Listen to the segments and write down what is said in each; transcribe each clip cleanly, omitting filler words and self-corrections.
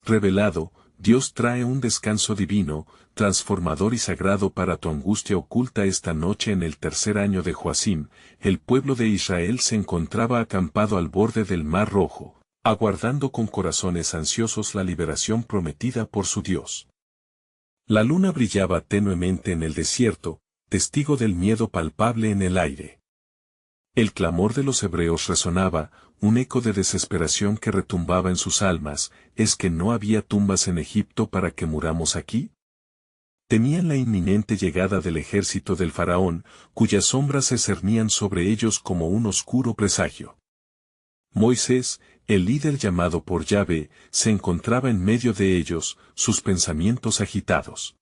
revelado, Dios trae un descanso divino, transformador y sagrado para tu angustia oculta esta noche. En el tercer año de Joacim, el pueblo de Israel se encontraba acampado al borde del Mar Rojo, aguardando con corazones ansiosos la liberación prometida por su Dios. La luna brillaba tenuemente en el desierto, testigo del miedo palpable en el aire. El clamor de los hebreos resonaba, un eco de desesperación que retumbaba en sus almas. ¿Es que no había tumbas en Egipto para que muramos aquí? Temían la inminente llegada del ejército del faraón, cuyas sombras se cernían sobre ellos como un oscuro presagio. Moisés, el líder llamado por Yahvé, se encontraba en medio de ellos, sus pensamientos agitados.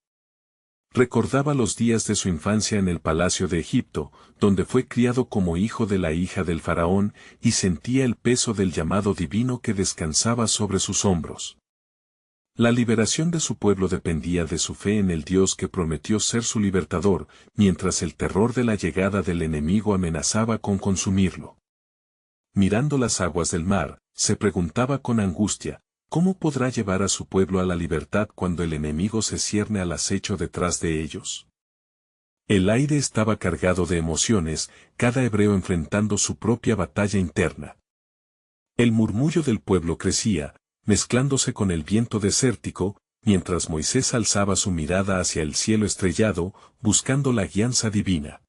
Recordaba los días de su infancia en el palacio de Egipto, donde fue criado como hijo de la hija del faraón, y sentía el peso del llamado divino que descansaba sobre sus hombros. La liberación de su pueblo dependía de su fe en el Dios que prometió ser su libertador, mientras el terror de la llegada del enemigo amenazaba con consumirlo. Mirando las aguas del mar, se preguntaba con angustia, ¿cómo podrá llevar a su pueblo a la libertad cuando el enemigo se cierne al acecho detrás de ellos? El aire estaba cargado de emociones, cada hebreo enfrentando su propia batalla interna. El murmullo del pueblo crecía, mezclándose con el viento desértico, mientras Moisés alzaba su mirada hacia el cielo estrellado, buscando la guianza divina.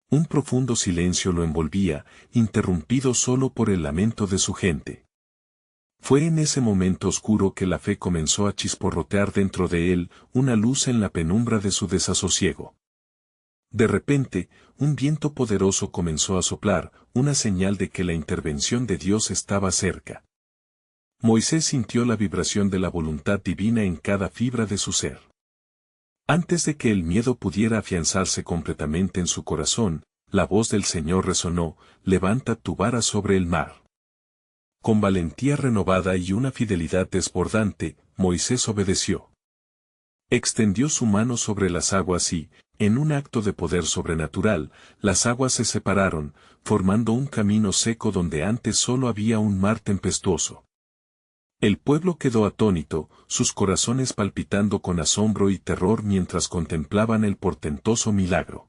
Un profundo silencio lo envolvía, interrumpido solo por el lamento de su gente. Fue en ese momento oscuro que la fe comenzó a chisporrotear dentro de él, una luz en la penumbra de su desasosiego. De repente, un viento poderoso comenzó a soplar, una señal de que la intervención de Dios estaba cerca. Moisés sintió la vibración de la voluntad divina en cada fibra de su ser. Antes de que el miedo pudiera afianzarse completamente en su corazón, la voz del Señor resonó: levanta tu vara sobre el mar. Con valentía renovada y una fidelidad desbordante, Moisés obedeció. Extendió su mano sobre las aguas y, en un acto de poder sobrenatural, las aguas se separaron, formando un camino seco donde antes solo había un mar tempestuoso. El pueblo quedó atónito, sus corazones palpitando con asombro y terror mientras contemplaban el portentoso milagro.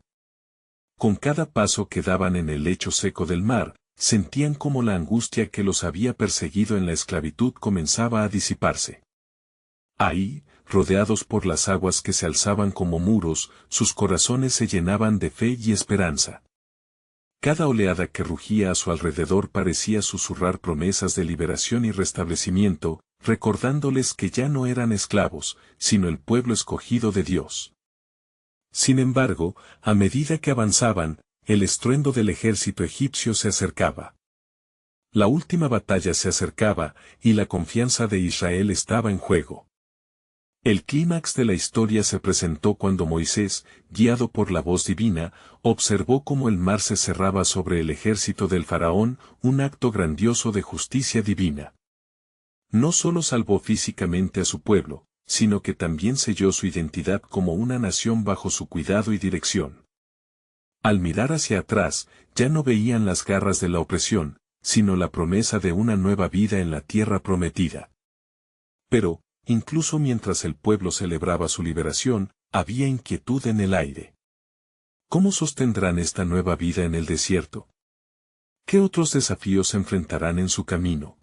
Con cada paso que daban en el lecho seco del mar, sentían como la angustia que los había perseguido en la esclavitud comenzaba a disiparse. Ahí, rodeados por las aguas que se alzaban como muros, sus corazones se llenaban de fe y esperanza. Cada oleada que rugía a su alrededor parecía susurrar promesas de liberación y restablecimiento, recordándoles que ya no eran esclavos, sino el pueblo escogido de Dios. Sin embargo, a medida que avanzaban, el estruendo del ejército egipcio se acercaba. La última batalla se acercaba, y la confianza de Israel estaba en juego. El clímax de la historia se presentó cuando Moisés, guiado por la voz divina, observó cómo el mar se cerraba sobre el ejército del faraón, un acto grandioso de justicia divina. No solo salvó físicamente a su pueblo, sino que también selló su identidad como una nación bajo su cuidado y dirección. Al mirar hacia atrás, ya no veían las garras de la opresión, sino la promesa de una nueva vida en la tierra prometida. Pero, incluso mientras el pueblo celebraba su liberación, había inquietud en el aire. ¿Cómo sostendrán esta nueva vida en el desierto? ¿Qué otros desafíos se enfrentarán en su camino?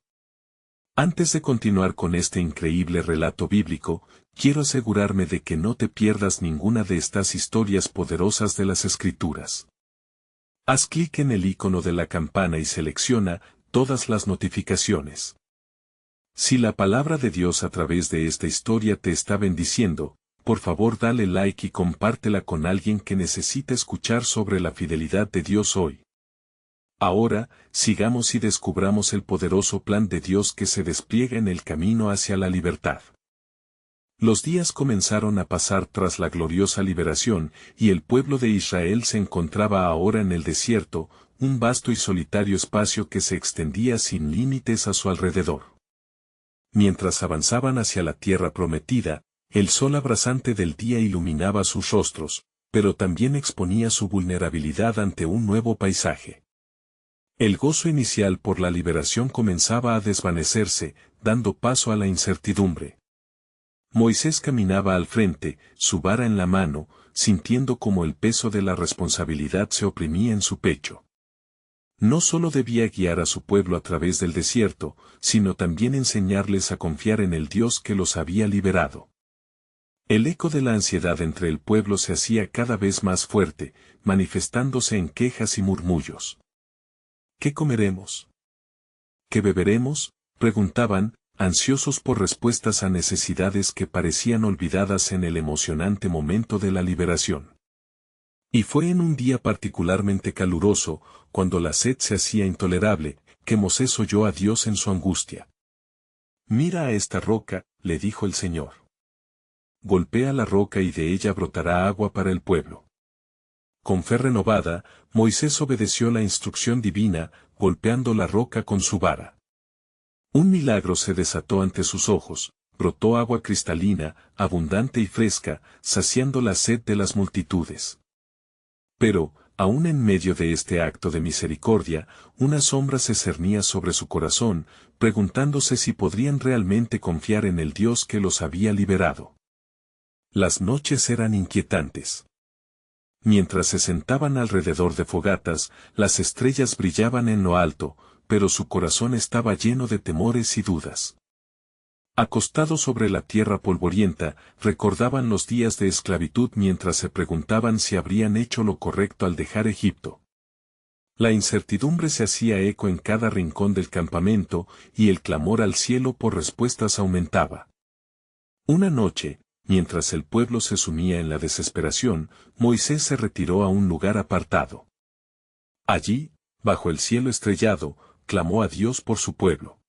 Antes de continuar con este increíble relato bíblico, quiero asegurarme de que no te pierdas ninguna de estas historias poderosas de las Escrituras. Haz clic en el icono de la campana y selecciona todas las notificaciones. Si la palabra de Dios a través de esta historia te está bendiciendo, por favor dale like y compártela con alguien que necesita escuchar sobre la fidelidad de Dios hoy. Ahora, sigamos y descubramos el poderoso plan de Dios que se despliega en el camino hacia la libertad. Los días comenzaron a pasar tras la gloriosa liberación, y el pueblo de Israel se encontraba ahora en el desierto, un vasto y solitario espacio que se extendía sin límites a su alrededor. Mientras avanzaban hacia la tierra prometida, el sol abrasante del día iluminaba sus rostros, pero también exponía su vulnerabilidad ante un nuevo paisaje. El gozo inicial por la liberación comenzaba a desvanecerse, dando paso a la incertidumbre. Moisés caminaba al frente, su vara en la mano, sintiendo como el peso de la responsabilidad se oprimía en su pecho. No solo debía guiar a su pueblo a través del desierto, sino también enseñarles a confiar en el Dios que los había liberado. El eco de la ansiedad entre el pueblo se hacía cada vez más fuerte, manifestándose en quejas y murmullos. ¿Qué comeremos? ¿Qué beberemos?, preguntaban, ansiosos por respuestas a necesidades que parecían olvidadas en el emocionante momento de la liberación. Y fue en un día particularmente caluroso, cuando la sed se hacía intolerable, que Moisés oyó a Dios en su angustia. «Mira a esta roca», le dijo el Señor. «Golpea la roca y de ella brotará agua para el pueblo». Con fe renovada, Moisés obedeció la instrucción divina, golpeando la roca con su vara. Un milagro se desató ante sus ojos, brotó agua cristalina, abundante y fresca, saciando la sed de las multitudes. Pero, aún en medio de este acto de misericordia, una sombra se cernía sobre su corazón, preguntándose si podrían realmente confiar en el Dios que los había liberado. Las noches eran inquietantes. Mientras se sentaban alrededor de fogatas, las estrellas brillaban en lo alto, pero su corazón estaba lleno de temores y dudas. Acostados sobre la tierra polvorienta, recordaban los días de esclavitud mientras se preguntaban si habrían hecho lo correcto al dejar Egipto. La incertidumbre se hacía eco en cada rincón del campamento, y el clamor al cielo por respuestas aumentaba. Una noche, mientras el pueblo se sumía en la desesperación, Moisés se retiró a un lugar apartado. Allí, bajo el cielo estrellado, clamó a Dios por su pueblo.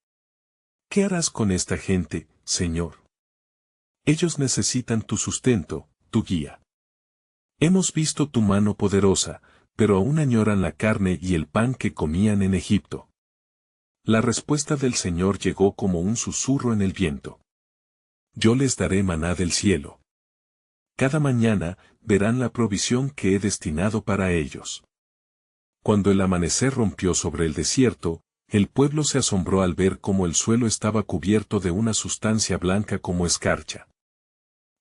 ¿Qué harás con esta gente, Señor? Ellos necesitan tu sustento, tu guía. Hemos visto tu mano poderosa, pero aún añoran la carne y el pan que comían en Egipto. La respuesta del Señor llegó como un susurro en el viento. Yo les daré maná del cielo. Cada mañana verán la provisión que he destinado para ellos. Cuando el amanecer rompió sobre el desierto, el pueblo se asombró al ver cómo el suelo estaba cubierto de una sustancia blanca como escarcha.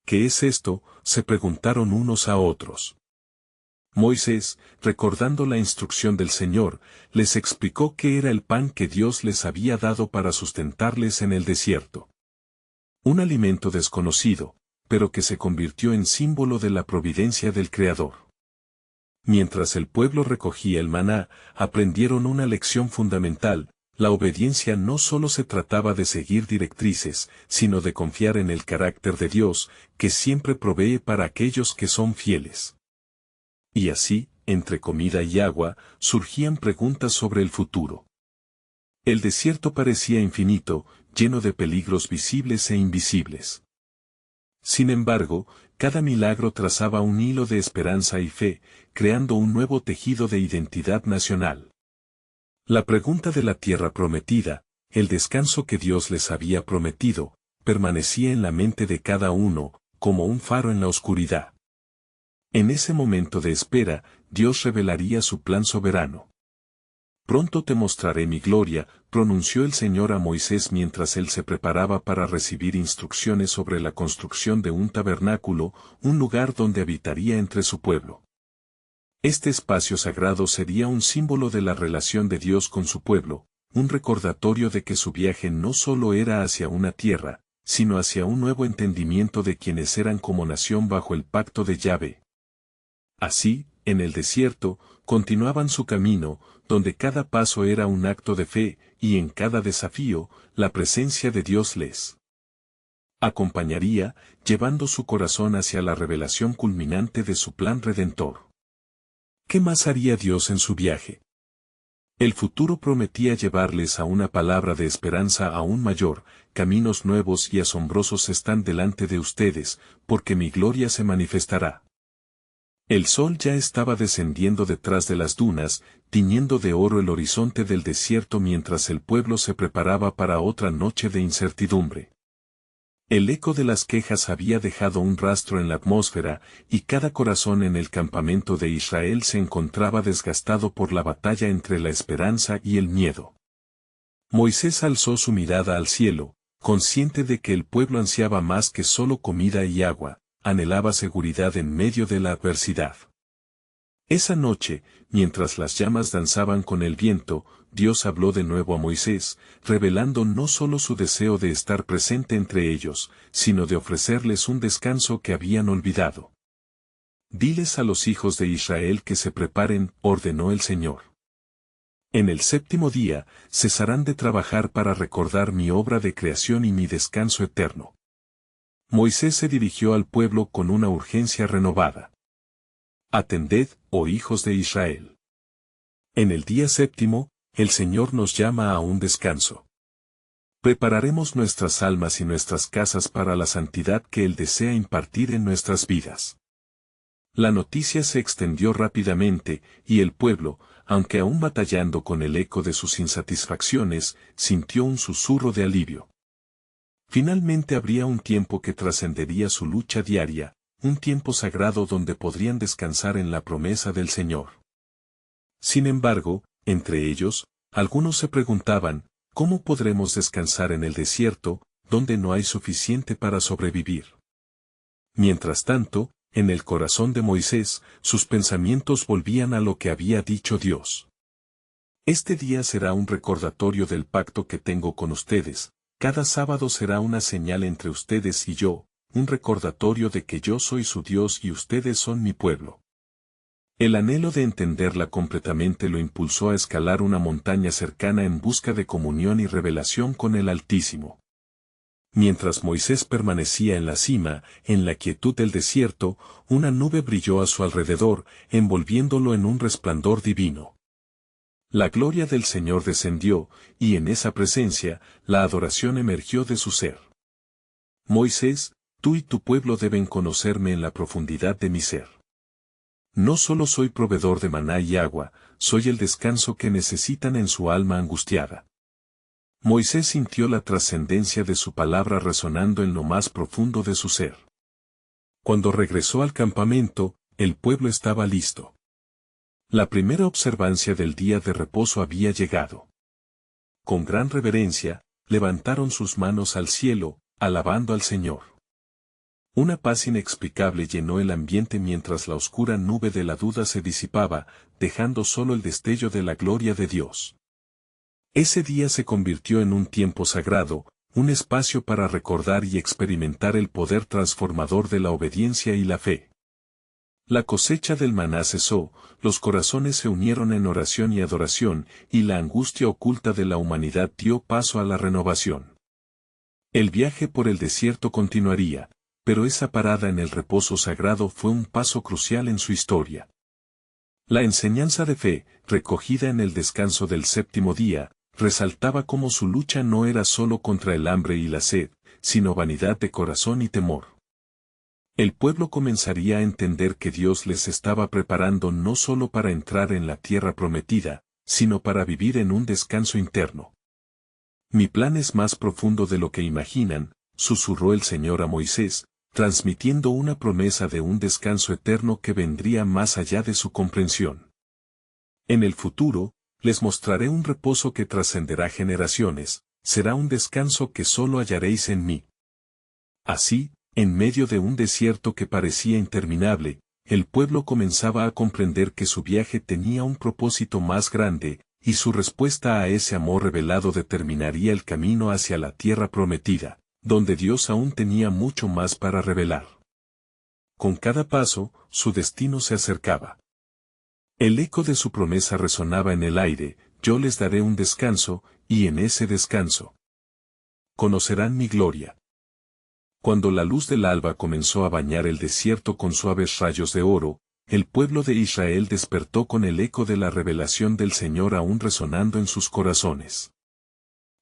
¿Qué es esto?, se preguntaron unos a otros. Moisés, recordando la instrucción del Señor, les explicó que era el pan que Dios les había dado para sustentarles en el desierto. Un alimento desconocido, pero que se convirtió en símbolo de la providencia del Creador. Mientras el pueblo recogía el maná, aprendieron una lección fundamental: la obediencia no solo se trataba de seguir directrices, sino de confiar en el carácter de Dios, que siempre provee para aquellos que son fieles. Y así, entre comida y agua, surgían preguntas sobre el futuro. El desierto parecía infinito, lleno de peligros visibles e invisibles. Sin embargo, cada milagro trazaba un hilo de esperanza y fe, creando un nuevo tejido de identidad nacional. La pregunta de la tierra prometida, el descanso que Dios les había prometido, permanecía en la mente de cada uno, como un faro en la oscuridad. En ese momento de espera, Dios revelaría su plan soberano. Pronto te mostraré mi gloria, pronunció el Señor a Moisés mientras él se preparaba para recibir instrucciones sobre la construcción de un tabernáculo, un lugar donde habitaría entre su pueblo. Este espacio sagrado sería un símbolo de la relación de Dios con su pueblo, un recordatorio de que su viaje no solo era hacia una tierra, sino hacia un nuevo entendimiento de quienes eran como nación bajo el pacto de Yahvé. Así, en el desierto, continuaban su camino, donde cada paso era un acto de fe, y en cada desafío, la presencia de Dios les acompañaría, llevando su corazón hacia la revelación culminante de su plan redentor. ¿Qué más haría Dios en su viaje? El futuro prometía llevarles a una palabra de esperanza aún mayor: caminos nuevos y asombrosos están delante de ustedes, porque mi gloria se manifestará. El sol ya estaba descendiendo detrás de las dunas, tiñendo de oro el horizonte del desierto mientras el pueblo se preparaba para otra noche de incertidumbre. El eco de las quejas había dejado un rastro en la atmósfera, y cada corazón en el campamento de Israel se encontraba desgastado por la batalla entre la esperanza y el miedo. Moisés alzó su mirada al cielo, consciente de que el pueblo ansiaba más que solo comida y agua, anhelaba seguridad en medio de la adversidad. Esa noche, mientras las llamas danzaban con el viento, Dios habló de nuevo a Moisés, revelando no solo su deseo de estar presente entre ellos, sino de ofrecerles un descanso que habían olvidado. Diles a los hijos de Israel que se preparen, ordenó el Señor. En el séptimo día, cesarán de trabajar para recordar mi obra de creación y mi descanso eterno. Moisés se dirigió al pueblo con una urgencia renovada. Atended, oh hijos de Israel. En el día séptimo, el Señor nos llama a un descanso. Prepararemos nuestras almas y nuestras casas para la santidad que Él desea impartir en nuestras vidas. La noticia se extendió rápidamente, y el pueblo, aunque aún batallando con el eco de sus insatisfacciones, sintió un susurro de alivio. Finalmente habría un tiempo que trascendería su lucha diaria, un tiempo sagrado donde podrían descansar en la promesa del Señor. Sin embargo, entre ellos, algunos se preguntaban, ¿cómo podremos descansar en el desierto, donde no hay suficiente para sobrevivir? Mientras tanto, en el corazón de Moisés, sus pensamientos volvían a lo que había dicho Dios. Este día será un recordatorio del pacto que tengo con ustedes, cada sábado será una señal entre ustedes y yo, un recordatorio de que yo soy su Dios y ustedes son mi pueblo. El anhelo de entenderla completamente lo impulsó a escalar una montaña cercana en busca de comunión y revelación con el Altísimo. Mientras Moisés permanecía en la cima, en la quietud del desierto, una nube brilló a su alrededor, envolviéndolo en un resplandor divino. La gloria del Señor descendió, y en esa presencia, la adoración emergió de su ser. Moisés, tú y tu pueblo deben conocerme en la profundidad de mi ser. No solo soy proveedor de maná y agua, soy el descanso que necesitan en su alma angustiada. Moisés sintió la trascendencia de su palabra resonando en lo más profundo de su ser. Cuando regresó al campamento, el pueblo estaba listo. La primera observancia del día de reposo había llegado. Con gran reverencia, levantaron sus manos al cielo, alabando al Señor. Una paz inexplicable llenó el ambiente mientras la oscura nube de la duda se disipaba, dejando solo el destello de la gloria de Dios. Ese día se convirtió en un tiempo sagrado, un espacio para recordar y experimentar el poder transformador de la obediencia y la fe. La cosecha del maná cesó, los corazones se unieron en oración y adoración, y la angustia oculta de la humanidad dio paso a la renovación. El viaje por el desierto continuaría, pero esa parada en el reposo sagrado fue un paso crucial en su historia. La enseñanza de fe, recogida en el descanso del séptimo día, resaltaba cómo su lucha no era solo contra el hambre y la sed, sino vanidad de corazón y temor. El pueblo comenzaría a entender que Dios les estaba preparando no solo para entrar en la tierra prometida, sino para vivir en un descanso interno. Mi plan es más profundo de lo que imaginan, susurró el Señor a Moisés, transmitiendo una promesa de un descanso eterno que vendría más allá de su comprensión. En el futuro, les mostraré un reposo que trascenderá generaciones, será un descanso que solo hallaréis en mí. Así, en medio de un desierto que parecía interminable, el pueblo comenzaba a comprender que su viaje tenía un propósito más grande, y su respuesta a ese amor revelado determinaría el camino hacia la tierra prometida, donde Dios aún tenía mucho más para revelar. Con cada paso, su destino se acercaba. El eco de su promesa resonaba en el aire, yo les daré un descanso, y en ese descanso conocerán mi gloria. Cuando la luz del alba comenzó a bañar el desierto con suaves rayos de oro, el pueblo de Israel despertó con el eco de la revelación del Señor aún resonando en sus corazones.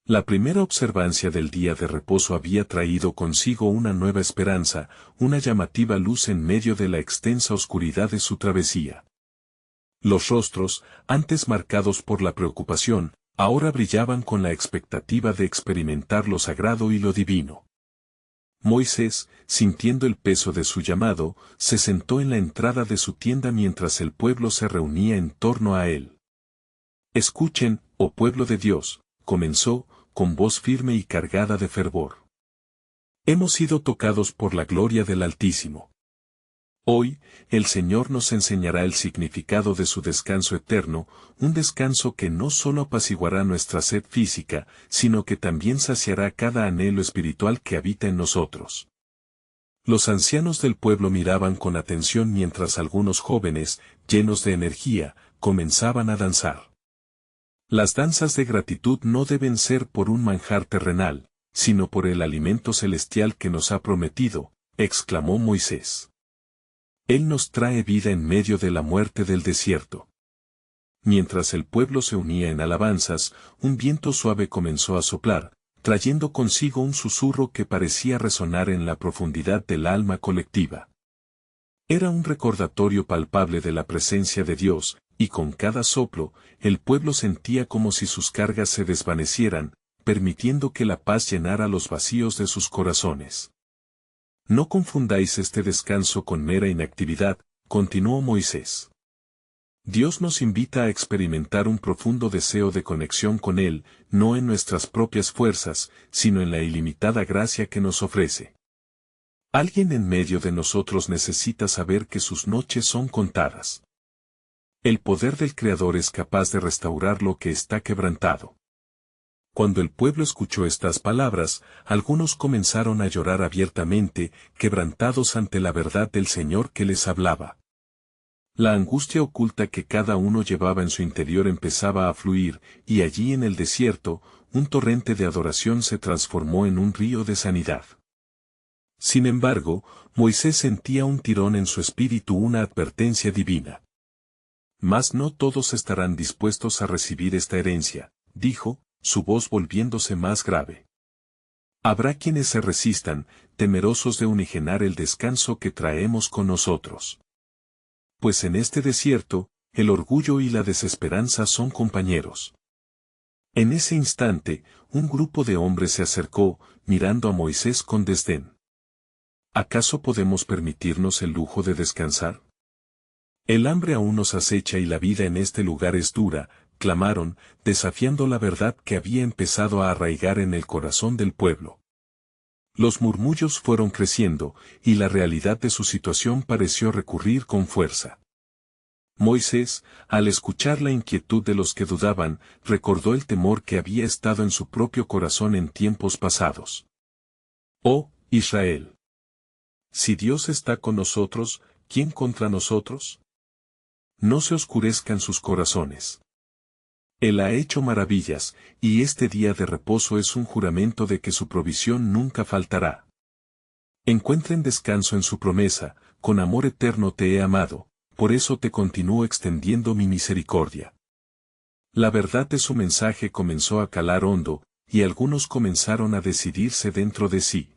La primera observancia del día de reposo había traído consigo una nueva esperanza, una llamativa luz en medio de la extensa oscuridad de su travesía. Los rostros, antes marcados por la preocupación, ahora brillaban con la expectativa de experimentar lo sagrado y lo divino. Moisés, sintiendo el peso de su llamado, se sentó en la entrada de su tienda mientras el pueblo se reunía en torno a él. Escuchen, oh pueblo de Dios, comenzó, con voz firme y cargada de fervor. Hemos sido tocados por la gloria del Altísimo. Hoy, el Señor nos enseñará el significado de su descanso eterno, un descanso que no solo apaciguará nuestra sed física, sino que también saciará cada anhelo espiritual que habita en nosotros. Los ancianos del pueblo miraban con atención mientras algunos jóvenes, llenos de energía, comenzaban a danzar. Las danzas de gratitud no deben ser por un manjar terrenal, sino por el alimento celestial que nos ha prometido, exclamó Moisés. Él nos trae vida en medio de la muerte del desierto. Mientras el pueblo se unía en alabanzas, un viento suave comenzó a soplar, trayendo consigo un susurro que parecía resonar en la profundidad del alma colectiva. Era un recordatorio palpable de la presencia de Dios, y con cada soplo, el pueblo sentía como si sus cargas se desvanecieran, permitiendo que la paz llenara los vacíos de sus corazones. No confundáis este descanso con mera inactividad, continuó Moisés. Dios nos invita a experimentar un profundo deseo de conexión con Él, no en nuestras propias fuerzas, sino en la ilimitada gracia que nos ofrece. Alguien en medio de nosotros necesita saber que sus noches son contadas. El poder del Creador es capaz de restaurar lo que está quebrantado. Cuando el pueblo escuchó estas palabras, algunos comenzaron a llorar abiertamente, quebrantados ante la verdad del Señor que les hablaba. La angustia oculta que cada uno llevaba en su interior empezaba a fluir, y allí en el desierto, un torrente de adoración se transformó en un río de sanidad. Sin embargo, Moisés sentía un tirón en su espíritu, una advertencia divina. Mas no todos estarán dispuestos a recibir esta herencia, dijo, su voz volviéndose más grave. Habrá quienes se resistan, temerosos de unigenar el descanso que traemos con nosotros. Pues en este desierto, el orgullo y la desesperanza son compañeros. En ese instante, un grupo de hombres se acercó, mirando a Moisés con desdén. ¿Acaso podemos permitirnos el lujo de descansar? El hambre aún nos acecha y la vida en este lugar es dura, clamaron, desafiando la verdad que había empezado a arraigar en el corazón del pueblo. Los murmullos fueron creciendo, y la realidad de su situación pareció recurrir con fuerza. Moisés, al escuchar la inquietud de los que dudaban, recordó el temor que había estado en su propio corazón en tiempos pasados. Oh, Israel. Si Dios está con nosotros, ¿quién contra nosotros? No se oscurezcan sus corazones. Él ha hecho maravillas, y este día de reposo es un juramento de que su provisión nunca faltará. Encuentren descanso en su promesa, con amor eterno te he amado, por eso te continúo extendiendo mi misericordia. La verdad de su mensaje comenzó a calar hondo, y algunos comenzaron a decidirse dentro de sí.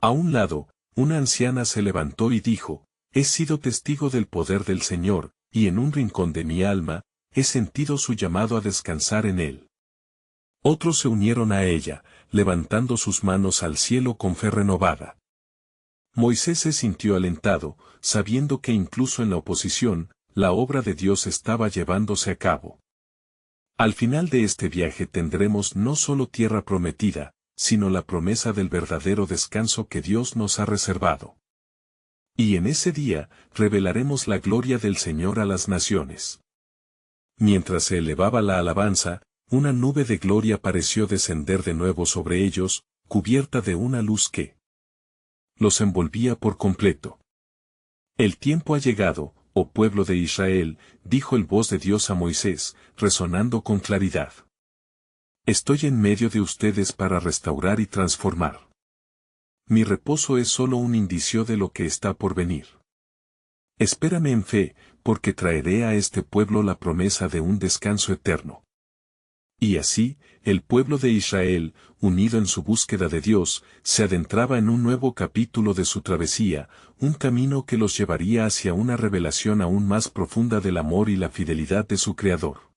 A un lado, una anciana se levantó y dijo, he sido testigo del poder del Señor, y en un rincón de mi alma, he sentido su llamado a descansar en él. Otros se unieron a ella, levantando sus manos al cielo con fe renovada. Moisés se sintió alentado, sabiendo que incluso en la oposición, la obra de Dios estaba llevándose a cabo. Al final de este viaje tendremos no solo tierra prometida, sino la promesa del verdadero descanso que Dios nos ha reservado. Y en ese día, revelaremos la gloria del Señor a las naciones. Mientras se elevaba la alabanza, una nube de gloria pareció descender de nuevo sobre ellos, cubierta de una luz que los envolvía por completo. El tiempo ha llegado, oh pueblo de Israel, dijo el voz de Dios a Moisés, resonando con claridad. Estoy en medio de ustedes para restaurar y transformar. Mi reposo es solo un indicio de lo que está por venir. Espérame en fe, porque traeré a este pueblo la promesa de un descanso eterno. Y así, el pueblo de Israel, unido en su búsqueda de Dios, se adentraba en un nuevo capítulo de su travesía, un camino que los llevaría hacia una revelación aún más profunda del amor y la fidelidad de su Creador.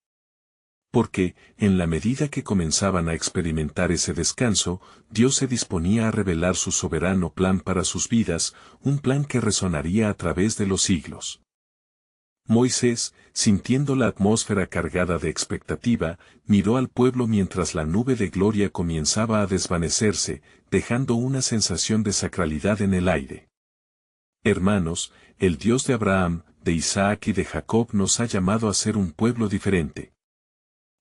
Porque, en la medida que comenzaban a experimentar ese descanso, Dios se disponía a revelar su soberano plan para sus vidas, un plan que resonaría a través de los siglos. Moisés, sintiendo la atmósfera cargada de expectativa, miró al pueblo mientras la nube de gloria comenzaba a desvanecerse, dejando una sensación de sacralidad en el aire. Hermanos, el Dios de Abraham, de Isaac y de Jacob nos ha llamado a ser un pueblo diferente.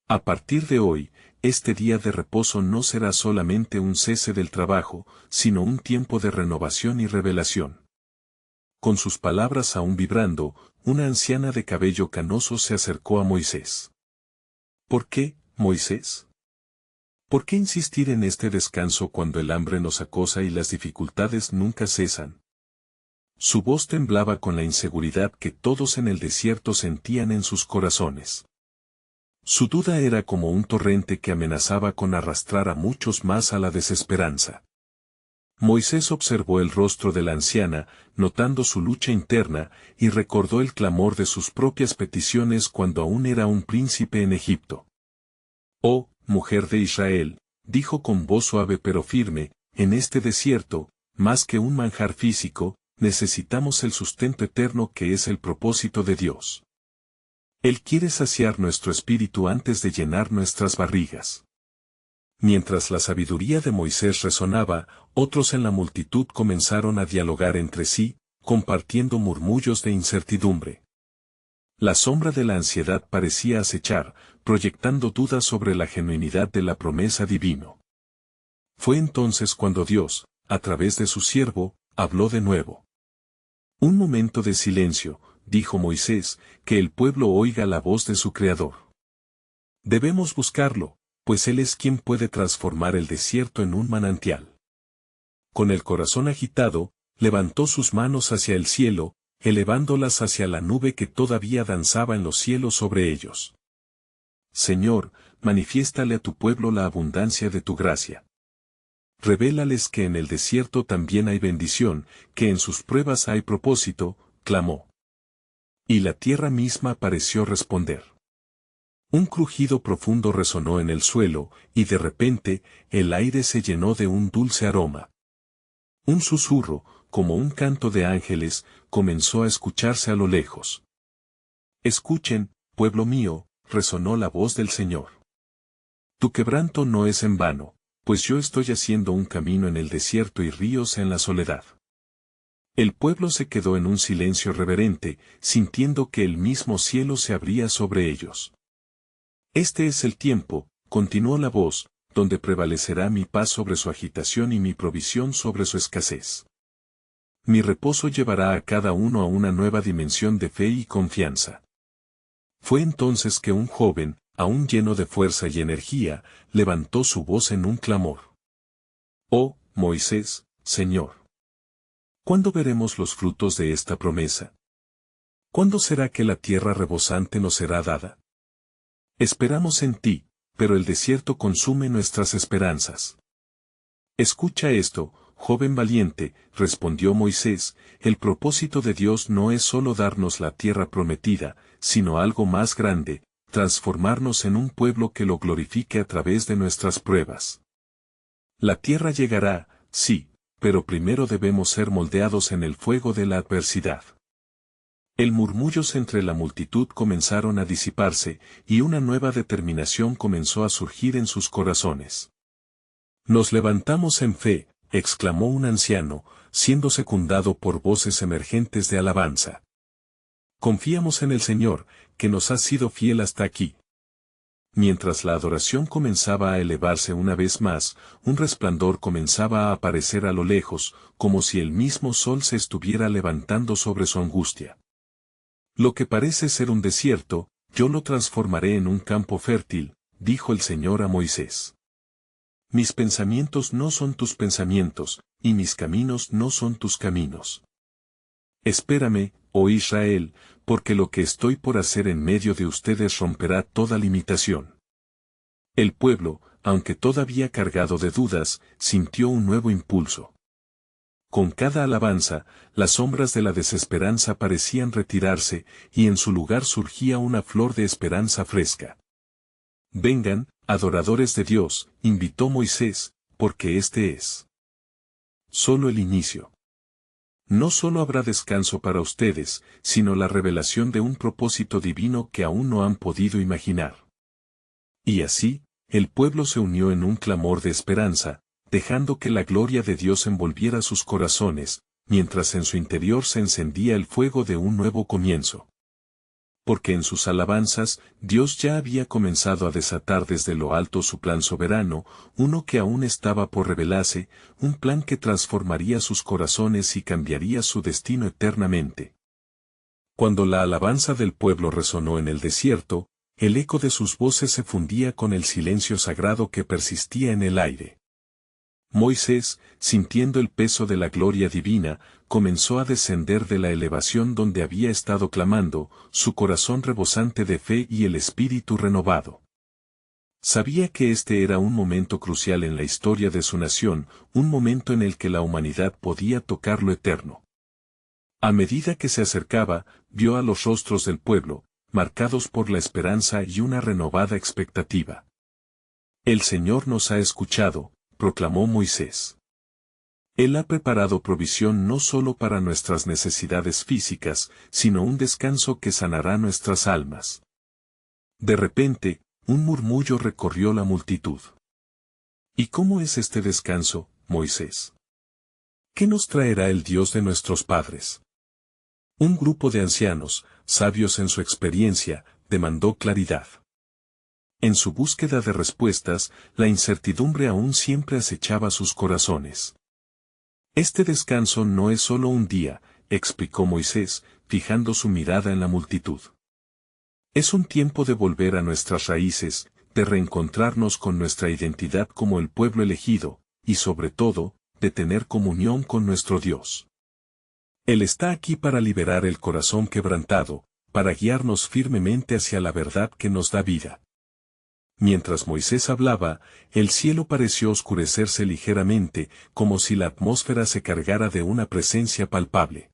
A partir de hoy, este día de reposo no será solamente un cese del trabajo, sino un tiempo de renovación y revelación. Con sus palabras aún vibrando, una anciana de cabello canoso se acercó a Moisés. ¿Por qué, Moisés? ¿Por qué insistir en este descanso cuando el hambre nos acosa y las dificultades nunca cesan? Su voz temblaba con la inseguridad que todos en el desierto sentían en sus corazones. Su duda era como un torrente que amenazaba con arrastrar a muchos más a la desesperanza. Moisés observó el rostro de la anciana, notando su lucha interna, y recordó el clamor de sus propias peticiones cuando aún era un príncipe en Egipto. «Oh, mujer de Israel», dijo con voz suave pero firme, «en este desierto, más que un manjar físico, necesitamos el sustento eterno que es el propósito de Dios. Él quiere saciar nuestro espíritu antes de llenar nuestras barrigas». Mientras la sabiduría de Moisés resonaba, otros en la multitud comenzaron a dialogar entre sí, compartiendo murmullos de incertidumbre. La sombra de la ansiedad parecía acechar, proyectando dudas sobre la genuinidad de la promesa divino. Fue entonces cuando Dios, a través de su siervo, habló de nuevo. «Un momento de silencio», dijo Moisés, «que el pueblo oiga la voz de su Creador. Debemos buscarlo, pues Él es quien puede transformar el desierto en un manantial». Con el corazón agitado, levantó sus manos hacia el cielo, elevándolas hacia la nube que todavía danzaba en los cielos sobre ellos. «Señor, manifiéstale a tu pueblo la abundancia de tu gracia. Revélales que en el desierto también hay bendición, que en sus pruebas hay propósito», clamó. Y la tierra misma pareció responder. Un crujido profundo resonó en el suelo, y de repente, el aire se llenó de un dulce aroma. Un susurro, como un canto de ángeles, comenzó a escucharse a lo lejos. «Escuchen, pueblo mío», resonó la voz del Señor. «Tu quebranto no es en vano, pues yo estoy haciendo un camino en el desierto y ríos en la soledad». El pueblo se quedó en un silencio reverente, sintiendo que el mismo cielo se abría sobre ellos. «Este es el tiempo», continuó la voz, «donde prevalecerá mi paz sobre su agitación y mi provisión sobre su escasez. Mi reposo llevará a cada uno a una nueva dimensión de fe y confianza». Fue entonces que un joven, aún lleno de fuerza y energía, levantó su voz en un clamor. «Oh, Moisés, Señor. ¿Cuándo veremos los frutos de esta promesa? ¿Cuándo será que la tierra rebosante nos será dada? Esperamos en ti, pero el desierto consume nuestras esperanzas». «Escucha esto, joven valiente», respondió Moisés, «el propósito de Dios no es solo darnos la tierra prometida, sino algo más grande, transformarnos en un pueblo que lo glorifique a través de nuestras pruebas. La tierra llegará, sí, pero primero debemos ser moldeados en el fuego de la adversidad». El murmullos entre la multitud comenzaron a disiparse, y una nueva determinación comenzó a surgir en sus corazones. «Nos levantamos en fe», exclamó un anciano, siendo secundado por voces emergentes de alabanza. «Confiamos en el Señor, que nos ha sido fiel hasta aquí». Mientras la adoración comenzaba a elevarse una vez más, un resplandor comenzaba a aparecer a lo lejos, como si el mismo sol se estuviera levantando sobre su angustia. «Lo que parece ser un desierto, yo lo transformaré en un campo fértil», dijo el Señor a Moisés. «Mis pensamientos no son tus pensamientos, y mis caminos no son tus caminos. Espérame, oh Israel, porque lo que estoy por hacer en medio de ustedes romperá toda limitación». El pueblo, aunque todavía cargado de dudas, sintió un nuevo impulso. Con cada alabanza, las sombras de la desesperanza parecían retirarse, y en su lugar surgía una flor de esperanza fresca. Vengan, adoradores de Dios, invitó Moisés, porque este es solo el inicio. No solo habrá descanso para ustedes, sino la revelación de un propósito divino que aún no han podido imaginar. Y así, el pueblo se unió en un clamor de esperanza, dejando que la gloria de Dios envolviera sus corazones, mientras en su interior se encendía el fuego de un nuevo comienzo. Porque en sus alabanzas, Dios ya había comenzado a desatar desde lo alto su plan soberano, uno que aún estaba por revelarse, un plan que transformaría sus corazones y cambiaría su destino eternamente. Cuando la alabanza del pueblo resonó en el desierto, el eco de sus voces se fundía con el silencio sagrado que persistía en el aire. Moisés, sintiendo el peso de la gloria divina, comenzó a descender de la elevación donde había estado clamando, su corazón rebosante de fe y el espíritu renovado. Sabía que este era un momento crucial en la historia de su nación, un momento en el que la humanidad podía tocar lo eterno. A medida que se acercaba, vio a los rostros del pueblo, marcados por la esperanza y una renovada expectativa. El Señor nos ha escuchado, proclamó Moisés. Él ha preparado provisión no solo para nuestras necesidades físicas, sino un descanso que sanará nuestras almas. De repente, un murmullo recorrió la multitud. ¿Y cómo es este descanso, Moisés? ¿Qué nos traerá el Dios de nuestros padres? Un grupo de ancianos, sabios en su experiencia, demandó claridad. En su búsqueda de respuestas, la incertidumbre aún siempre acechaba sus corazones. Este descanso no es solo un día, explicó Moisés, fijando su mirada en la multitud. Es un tiempo de volver a nuestras raíces, de reencontrarnos con nuestra identidad como el pueblo elegido, y sobre todo, de tener comunión con nuestro Dios. Él está aquí para liberar el corazón quebrantado, para guiarnos firmemente hacia la verdad que nos da vida. Mientras Moisés hablaba, el cielo pareció oscurecerse ligeramente, como si la atmósfera se cargara de una presencia palpable.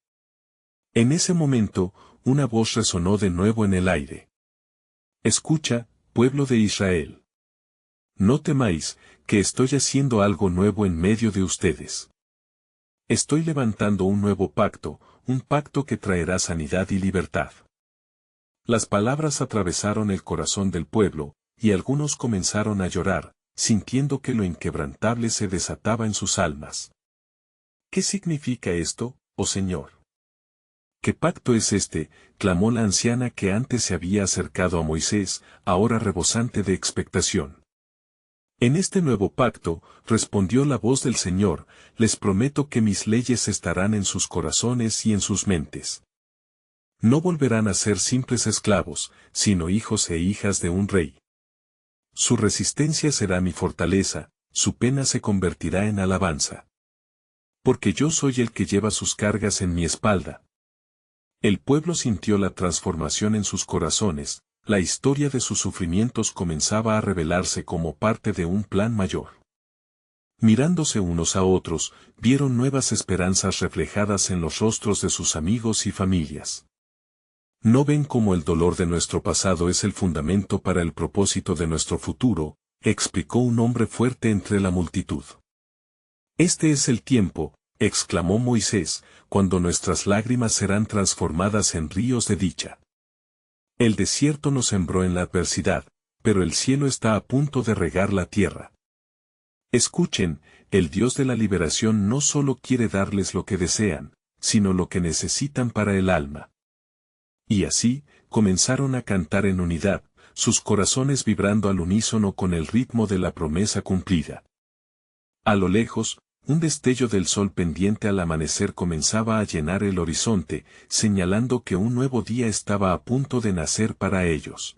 En ese momento, una voz resonó de nuevo en el aire. Escucha, pueblo de Israel. No temáis, que estoy haciendo algo nuevo en medio de ustedes. Estoy levantando un nuevo pacto, un pacto que traerá sanidad y libertad. Las palabras atravesaron el corazón del pueblo, y algunos comenzaron a llorar, sintiendo que lo inquebrantable se desataba en sus almas. ¿Qué significa esto, oh Señor? ¿Qué pacto es este?, clamó la anciana que antes se había acercado a Moisés, ahora rebosante de expectación. En este nuevo pacto, respondió la voz del Señor, les prometo que mis leyes estarán en sus corazones y en sus mentes. No volverán a ser simples esclavos, sino hijos e hijas de un rey. Su resistencia será mi fortaleza, su pena se convertirá en alabanza. Porque yo soy el que lleva sus cargas en mi espalda. El pueblo sintió la transformación en sus corazones, la historia de sus sufrimientos comenzaba a revelarse como parte de un plan mayor. Mirándose unos a otros, vieron nuevas esperanzas reflejadas en los rostros de sus amigos y familias. ¿No ven cómo el dolor de nuestro pasado es el fundamento para el propósito de nuestro futuro?, explicó un hombre fuerte entre la multitud. Este es el tiempo, exclamó Moisés, cuando nuestras lágrimas serán transformadas en ríos de dicha. El desierto nos sembró en la adversidad, pero el cielo está a punto de regar la tierra. Escuchen, el Dios de la liberación no solo quiere darles lo que desean, sino lo que necesitan para el alma. Y así, comenzaron a cantar en unidad, sus corazones vibrando al unísono con el ritmo de la promesa cumplida. A lo lejos, un destello del sol pendiente al amanecer comenzaba a llenar el horizonte, señalando que un nuevo día estaba a punto de nacer para ellos.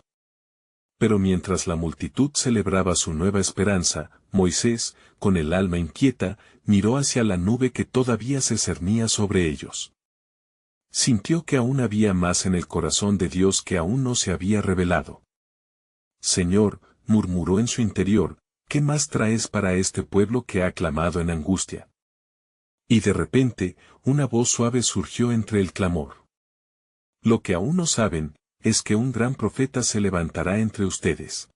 Pero mientras la multitud celebraba su nueva esperanza, Moisés, con el alma inquieta, miró hacia la nube que todavía se cernía sobre ellos. Sintió que aún había más en el corazón de Dios que aún no se había revelado. Señor, murmuró en su interior, ¿qué más traes para este pueblo que ha clamado en angustia? Y de repente, una voz suave surgió entre el clamor. Lo que aún no saben, es que un gran profeta se levantará entre ustedes.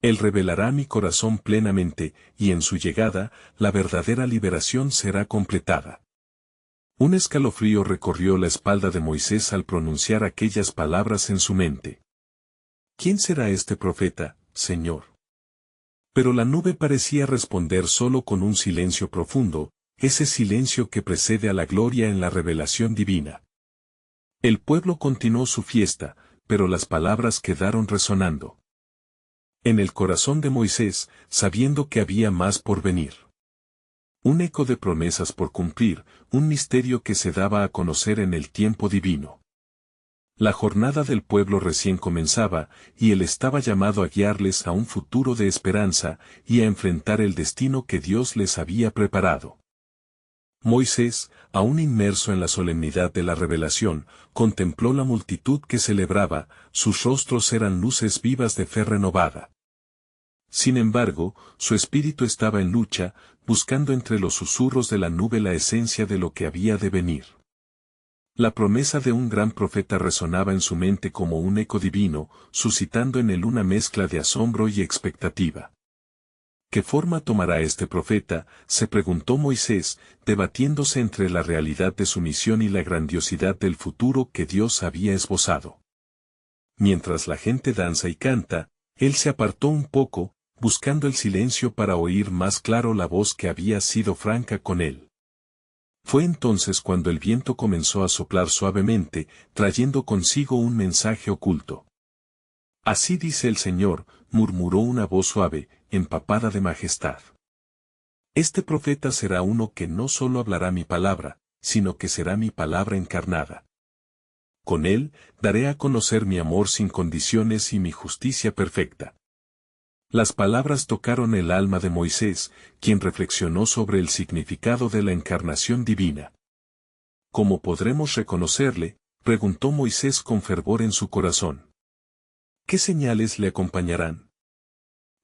Él revelará mi corazón plenamente, y en su llegada, la verdadera liberación será completada. Un escalofrío recorrió la espalda de Moisés al pronunciar aquellas palabras en su mente. ¿Quién será este profeta, Señor? Pero la nube parecía responder solo con un silencio profundo, ese silencio que precede a la gloria en la revelación divina. El pueblo continuó su fiesta, pero las palabras quedaron resonando en el corazón de Moisés, sabiendo que había más por venir. Un eco de promesas por cumplir, un misterio que se daba a conocer en el tiempo divino. La jornada del pueblo recién comenzaba, y él estaba llamado a guiarles a un futuro de esperanza, y a enfrentar el destino que Dios les había preparado. Moisés, aún inmerso en la solemnidad de la revelación, contempló la multitud que celebraba, sus rostros eran luces vivas de fe renovada. Sin embargo, su espíritu estaba en lucha, buscando entre los susurros de la nube la esencia de lo que había de venir. La promesa de un gran profeta resonaba en su mente como un eco divino, suscitando en él una mezcla de asombro y expectativa. ¿Qué forma tomará este profeta?, se preguntó Moisés, debatiéndose entre la realidad de su misión y la grandiosidad del futuro que Dios había esbozado. Mientras la gente danza y canta, él se apartó un poco, buscando el silencio para oír más claro la voz que había sido franca con él. Fue entonces cuando el viento comenzó a soplar suavemente, trayendo consigo un mensaje oculto. Así dice el Señor, murmuró una voz suave, empapada de majestad. Este profeta será uno que no solo hablará mi palabra, sino que será mi palabra encarnada. Con él, daré a conocer mi amor sin condiciones y mi justicia perfecta. Las palabras tocaron el alma de Moisés, quien reflexionó sobre el significado de la encarnación divina. ¿Cómo podremos reconocerle?, preguntó Moisés con fervor en su corazón. ¿Qué señales le acompañarán?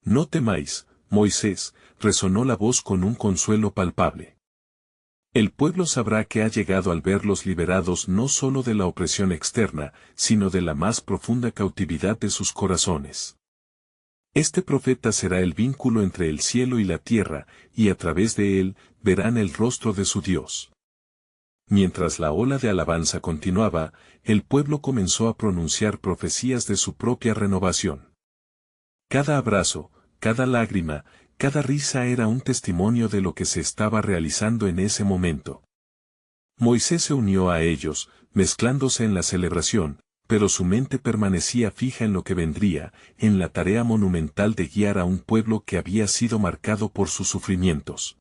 No temáis, Moisés, resonó la voz con un consuelo palpable. El pueblo sabrá que ha llegado al verlos liberados no solo de la opresión externa, sino de la más profunda cautividad de sus corazones. Este profeta será el vínculo entre el cielo y la tierra, y a través de él, verán el rostro de su Dios. Mientras la ola de alabanza continuaba, el pueblo comenzó a pronunciar profecías de su propia renovación. Cada abrazo, cada lágrima, cada risa era un testimonio de lo que se estaba realizando en ese momento. Moisés se unió a ellos, mezclándose en la celebración, pero su mente permanecía fija en lo que vendría, en la tarea monumental de guiar a un pueblo que había sido marcado por sus sufrimientos.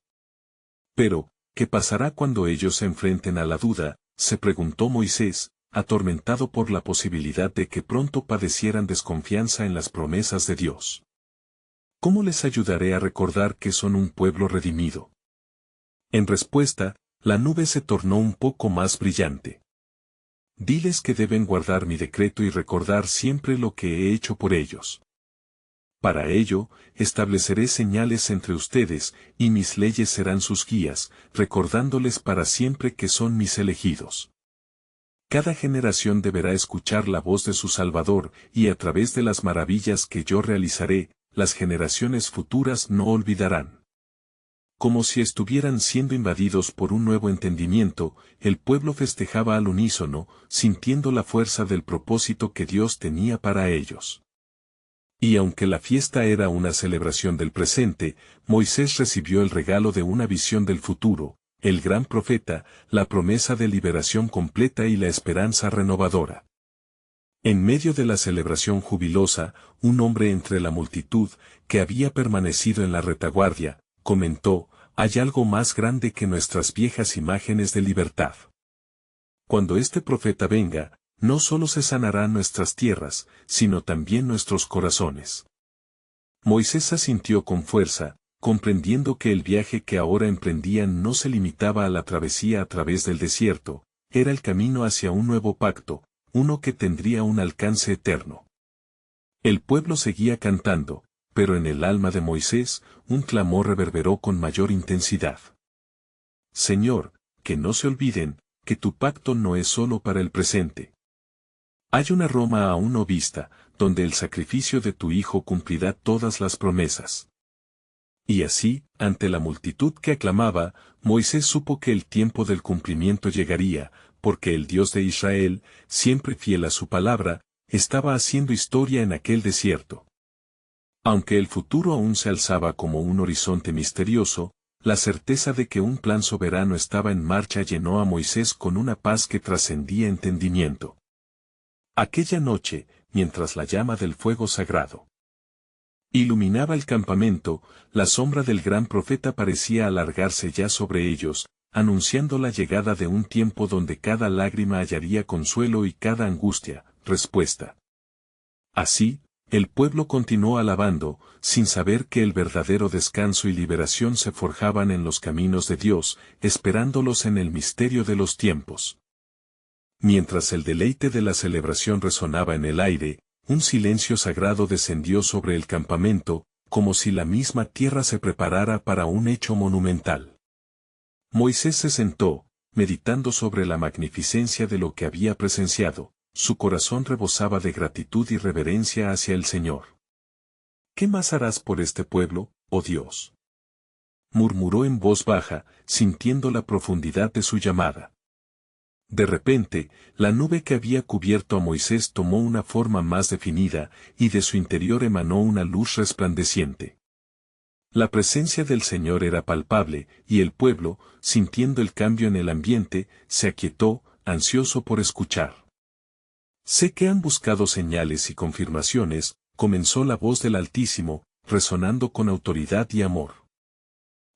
Pero, ¿qué pasará cuando ellos se enfrenten a la duda?, se preguntó Moisés, atormentado por la posibilidad de que pronto padecieran desconfianza en las promesas de Dios. ¿Cómo les ayudaré a recordar que son un pueblo redimido? En respuesta, la nube se tornó un poco más brillante. Diles que deben guardar mi decreto y recordar siempre lo que he hecho por ellos. Para ello, estableceré señales entre ustedes, y mis leyes serán sus guías, recordándoles para siempre que son mis elegidos. Cada generación deberá escuchar la voz de su Salvador, y a través de las maravillas que yo realizaré, las generaciones futuras no olvidarán. Como si estuvieran siendo invadidos por un nuevo entendimiento, el pueblo festejaba al unísono, sintiendo la fuerza del propósito que Dios tenía para ellos. Y aunque la fiesta era una celebración del presente, Moisés recibió el regalo de una visión del futuro, el gran profeta, la promesa de liberación completa y la esperanza renovadora. En medio de la celebración jubilosa, un hombre entre la multitud, que había permanecido en la retaguardia, comentó: «Hay algo más grande que nuestras viejas imágenes de libertad. Cuando este profeta venga, no solo se sanarán nuestras tierras, sino también nuestros corazones». Moisés asintió con fuerza, comprendiendo que el viaje que ahora emprendían no se limitaba a la travesía a través del desierto, era el camino hacia un nuevo pacto, uno que tendría un alcance eterno. El pueblo seguía cantando, pero en el alma de Moisés, un clamor reverberó con mayor intensidad. «Señor, que no se olviden, que tu pacto no es solo para el presente. Hay una Roma aún no vista, donde el sacrificio de tu hijo cumplirá todas las promesas. Y así, ante la multitud que aclamaba, Moisés supo que el tiempo del cumplimiento llegaría, porque el Dios de Israel, siempre fiel a su palabra, estaba haciendo historia en aquel desierto. Aunque el futuro aún se alzaba como un horizonte misterioso, la certeza de que un plan soberano estaba en marcha llenó a Moisés con una paz que trascendía entendimiento. Aquella noche, mientras la llama del fuego sagrado iluminaba el campamento, la sombra del gran profeta parecía alargarse ya sobre ellos, anunciando la llegada de un tiempo donde cada lágrima hallaría consuelo y cada angustia, respuesta. Así, el pueblo continuó alabando, sin saber que el verdadero descanso y liberación se forjaban en los caminos de Dios, esperándolos en el misterio de los tiempos. Mientras el deleite de la celebración resonaba en el aire, un silencio sagrado descendió sobre el campamento, como si la misma tierra se preparara para un hecho monumental. Moisés se sentó, meditando sobre la magnificencia de lo que había presenciado. Su corazón rebosaba de gratitud y reverencia hacia el Señor. ¿Qué más harás por este pueblo, oh Dios?, murmuró en voz baja, sintiendo la profundidad de su llamada. De repente, la nube que había cubierto a Moisés tomó una forma más definida, y de su interior emanó una luz resplandeciente. La presencia del Señor era palpable, y el pueblo, sintiendo el cambio en el ambiente, se aquietó, ansioso por escuchar. Sé que han buscado señales y confirmaciones, comenzó la voz del Altísimo, resonando con autoridad y amor.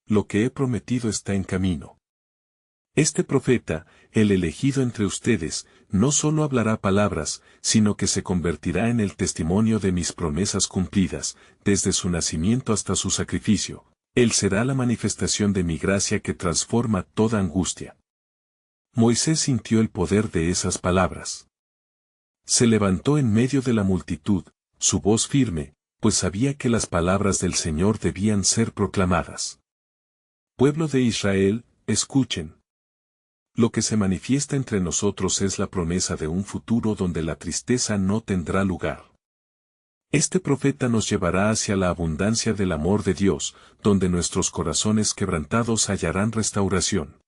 Lo que he prometido está en camino. Este profeta, el elegido entre ustedes, no solo hablará palabras, sino que se convertirá en el testimonio de mis promesas cumplidas, desde su nacimiento hasta su sacrificio. Él será la manifestación de mi gracia que transforma toda angustia. Moisés sintió el poder de esas palabras. Se levantó en medio de la multitud, su voz firme, pues sabía que las palabras del Señor debían ser proclamadas. Pueblo de Israel, escuchen. Lo que se manifiesta entre nosotros es la promesa de un futuro donde la tristeza no tendrá lugar. Este profeta nos llevará hacia la abundancia del amor de Dios, donde nuestros corazones quebrantados hallarán restauración.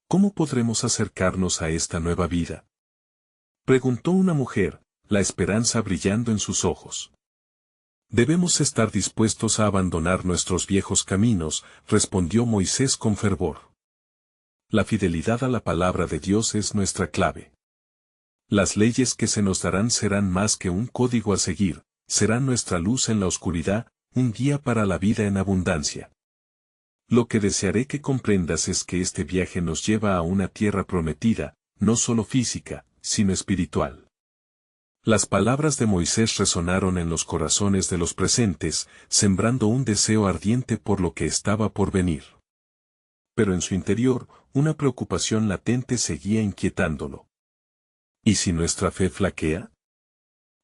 ¿Cómo podremos acercarnos a esta nueva vida?, preguntó una mujer, la esperanza brillando en sus ojos. Debemos estar dispuestos a abandonar nuestros viejos caminos, respondió Moisés con fervor. La fidelidad a la palabra de Dios es nuestra clave. Las leyes que se nos darán serán más que un código a seguir, serán nuestra luz en la oscuridad, un guía para la vida en abundancia. Lo que desearé que comprendas es que este viaje nos lleva a una tierra prometida, no solo física, sino espiritual. Las palabras de Moisés resonaron en los corazones de los presentes, sembrando un deseo ardiente por lo que estaba por venir. Pero en su interior, una preocupación latente seguía inquietándolo. ¿Y si nuestra fe flaquea?